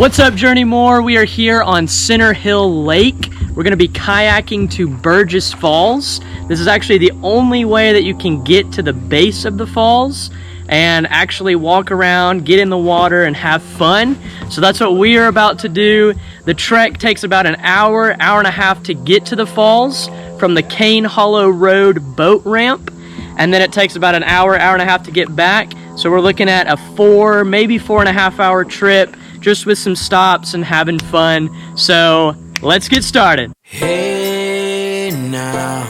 What's up, Journey More? We are here on Center Hill Lake. We're going to be kayaking to Burgess Falls. This is actually the only way that you can get to the base of the falls and actually walk around, get in the water, and have fun. So that's what we are about to do. The trek takes about an hour, hour and a half to get to the falls from the Cane Hollow Road boat ramp. And then it takes about an hour, hour and a half to get back. So we're looking at a 4, maybe 4.5 hour trip, just with some stops and having fun. So let's get started. Hey now,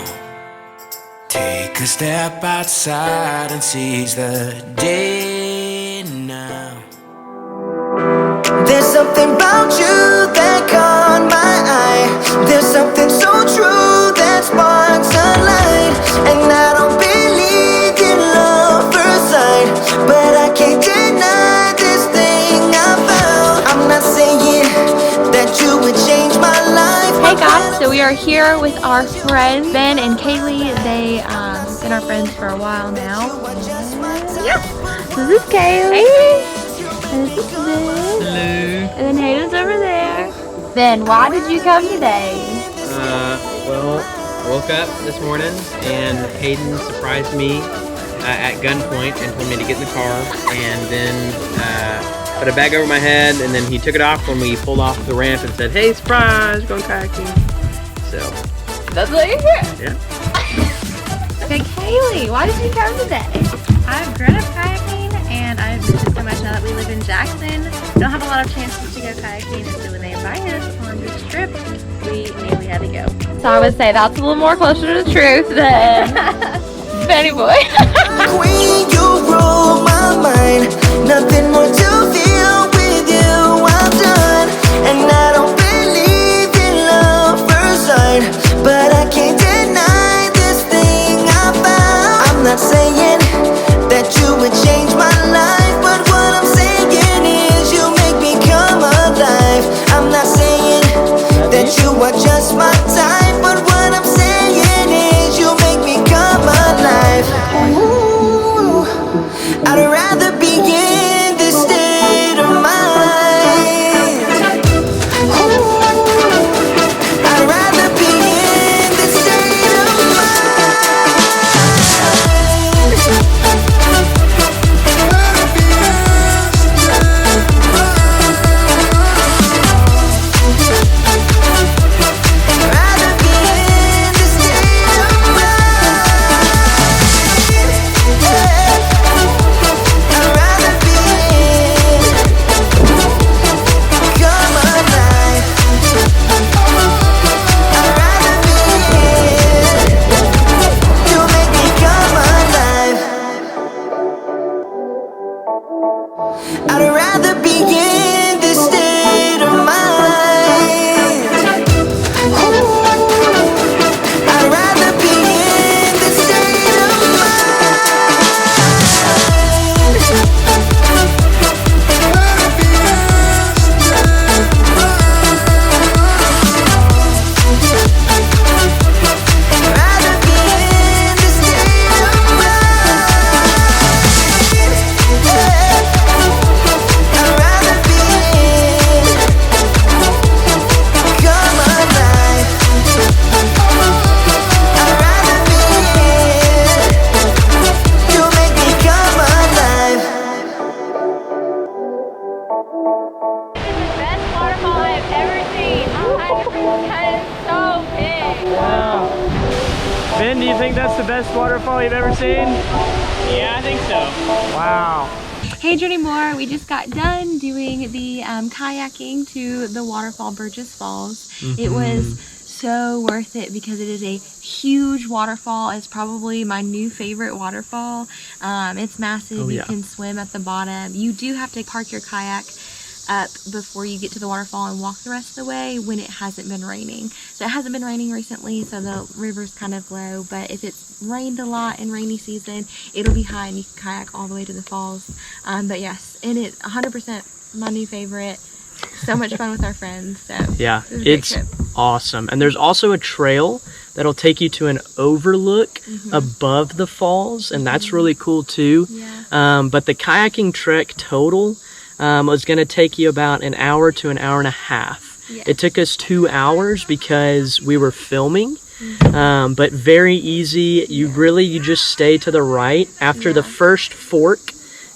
take a step outside and seize the day now. There's something about you that caught my eye. There's something so true that sparks a light. And I don't believe in love first sight, but I can't deny this thing I found. I'm not saying that you would change my life. Hey guys, so we are here with our friends Ben and Kaylee. They've been our friends for a while now. Yeah. This is Kaylee. And this is Ben. Hello. And then Hayden's over there. Ben, why did you come today? Well, I woke up this morning and Hayden surprised me at gunpoint and told me to get in the car, and then put a bag over my head, and then he took it off when we pulled off the ramp and said, "Hey, surprise, going kayaking." So That's what you're here. yeah. Okay, Kaylee, why did you come today? I've grown up kayaking, and I've missed it so much now that we live in Jackson. Don't have a lot of chances to go kayaking, and so when they invited us on this trip, we knew we had to go. So I would say that's a little more closer to the truth than Benny Boy. Queen, you rule my mind. Nothing more to feel with you, I'm done. And I don't believe in love first sight, but I can't deny this thing I found. I'm not saying that you would change my life, but what I'm saying is you make me come alive. I'm not saying that you are just my type, but what I'm saying is you make me come alive. Ooh, I'd rather be in this state of mind. Ooh, I'd rather be in this state of Ben, do you think that's the best waterfall you've ever seen? Yeah, I think so. Wow. Hey Journey More, we just got done doing the kayaking to the waterfall Burgess Falls. It was so worth it because it is a huge waterfall. It's probably my new favorite waterfall. It's massive. Oh, yeah. You can swim at the bottom. You do have to park your kayak up before you get to the waterfall and walk the rest of the way when it hasn't been raining. So it hasn't been raining recently, so the river's kind of low, but if it's rained a lot in rainy season, it'll be high and you can kayak all the way to the falls. But yes, and it's 100% my new favorite. So much fun with our friends. So Yeah, it was a great it's trip. awesome. And there's also a trail that'll take you to an overlook above the falls, and that's really cool too. Yeah. But the kayaking trek total, was going to take you about an hour to an hour and a half. Yes. It took us 2 hours because we were filming, but very easy. You just stay to the right. After the first fork,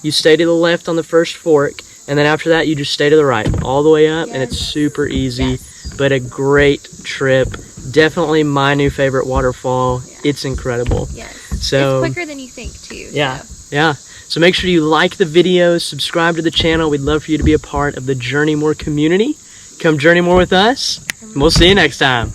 you stay to the left on the first fork, and then after that, you just stay to the right all the way up, and it's super easy, but a great trip. Definitely my new favorite waterfall. It's incredible. Yes. So it's quicker than you think too. yeah, So. yeah. So make sure you like the video, subscribe to the channel. We'd love for you to be a part of the Journey More community. Come journey more with us, and we'll see you next time.